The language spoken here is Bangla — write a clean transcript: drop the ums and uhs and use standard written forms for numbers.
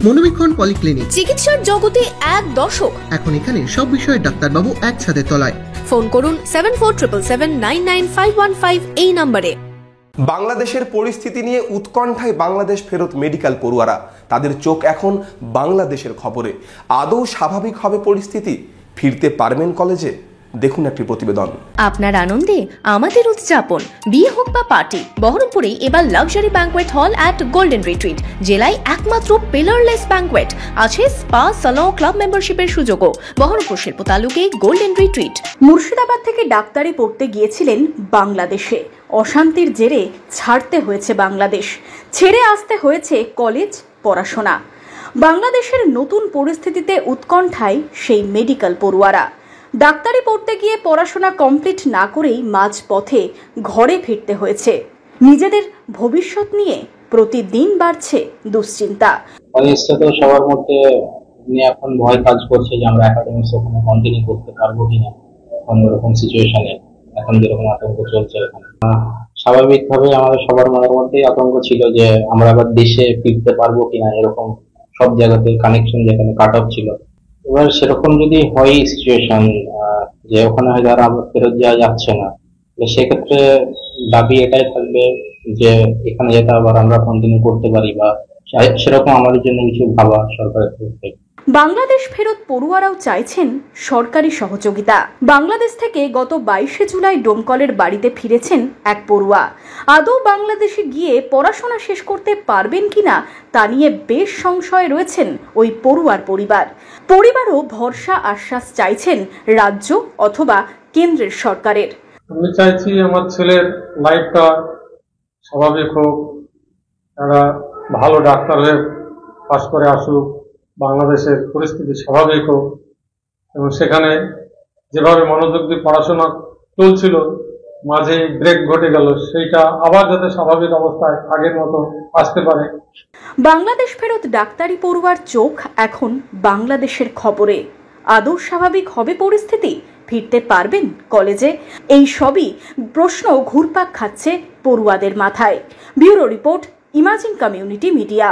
মনোবীক্ষণ পলিক্লিনিক, চিকিৎসার জগতে এক দশক। এখন এখানে সব বিষয়ে ডাক্তারবাবু এক ছাদের তলায়। ফোন করুন 7477799515 এই নম্বরে। বাংলাদেশের পরিস্থিতি নিয়ে উৎকণ্ঠায় বাংলাদেশ ফেরত মেডিকেল পড়ুয়ারা। তাদের চোখ এখন বাংলাদেশের খবরে। আদৌ স্বাভাবিক হবে পরিস্থিতি? ফিরতে পারবেন কলেজে? দেখুন একটি প্রতিবেদন। আপনার আনন্দে আমাদের উদযাপন। বিয়ে হোক বা পার্টি, বহরমপুরে এবার luxury banquet hall at golden retreat. জেলায় একমাত্র পিলারলেস ব্যাংকোয়েট, আছে স্পা, সালন, ক্লাব মেম্বারশিপের সুযোগও। বহরমপুর শিল্প তালুকে গোল্ডেন রিট্রিট। মুর্শিদাবাদ থেকে ডাক্তারি পড়তে গিয়েছিলেন বাংলাদেশে। অশান্তির জেরে ছাড়তে হয়েছে বাংলাদেশ, ছেড়ে আসতে হয়েছে কলেজ পড়াশোনা। বাংলাদেশের নতুন পরিস্থিতিতে উৎকণ্ঠায় সেই মেডিকেল পড়ুয়ারা। ডাক্তারি পড়তে গিয়ে পড়াশোনা কমপ্লিট না করেই মাঝপথে ঘরে ফিরতে হয়েছে। নিজেদের ভবিষ্যৎ নিয়ে প্রতিদিন বাড়ছে দুশ্চিন্তা। কলেজটা তো সবার মধ্যে এখন ভয় কাজ করছে যে আমরা একাডেমিক্স ওখানে কন্টিনিউ করতে পারবো কিনা অন্যরকম সিচুয়েশনে। এখন যেরকম আতঙ্ক চলছে এখানে, স্বাভাবিকভাবে আমাদের সবার মনের মধ্যেই আতঙ্ক ছিল যে আমরা আবার দেশে ফিরতে পারবো কিনা। এরকম সব জায়গাতে কানেকশন যেখানে কাট অফ ছিল, এবার সেরকম যদি হয় সিচুয়েশন যে ওখানে হয়তো আর আমরা ফেরত যাওয়া যাচ্ছে না, সেক্ষেত্রে দাবি এটাই থাকবে যে এখানে যাতে আবার আমরা কন্টিনিউ করতে পারি বা সেরকম আমাদের জন্য কিছু ভাবা সরকারের তরফ থেকে। বাংলাদেশ ফেরত পড়ুয়ারাও চাইছেন সরকারি সহযোগিতা। বাংলাদেশ থেকে গত 22শে জুলাই ডোমকলের বাড়িতে ফিরেছেন এক পড়ুয়া। আদৌ বাংলাদেশে গিয়ে পড়াশোনা শেষ করতে পারবেন কিনা তা নিয়ে বেশ সংশয়ে রয়েছেন ওই পড়ুয়ার পরিবারও ভরসা আশ্বাস চাইছেন রাজ্য অথবা কেন্দ্রের সরকারের। আমি চাইছি আমার ছেলের লাইফটা স্বাভাবিক হোক, তারা ভালো ডাক্তার হয়ে পাশ করে আসুক, বাংলাদেশের পরিস্থিতি স্বাভাবিক হোক এবং সেখানে যেভাবে মনোযোগ দিয়ে পড়াশোনা চলছিল মাঝে ব্রেক ঘটে গেল, সেইটা আবার যাতে স্বাভাবিক অবস্থায় আগের মতো আসতে পারে। বাংলাদেশ ফেরত ডাক্তারি পড়ুয়ার চোখ এখন বাংলাদেশের খবরে। আদৌ স্বাভাবিক হবে পরিস্থিতি? ফিরতে পারবেন কলেজে? এই সবই প্রশ্ন ঘুরপাক খাচ্ছে পড়ুয়াদের মাথায়। Bureau report, imagine community media.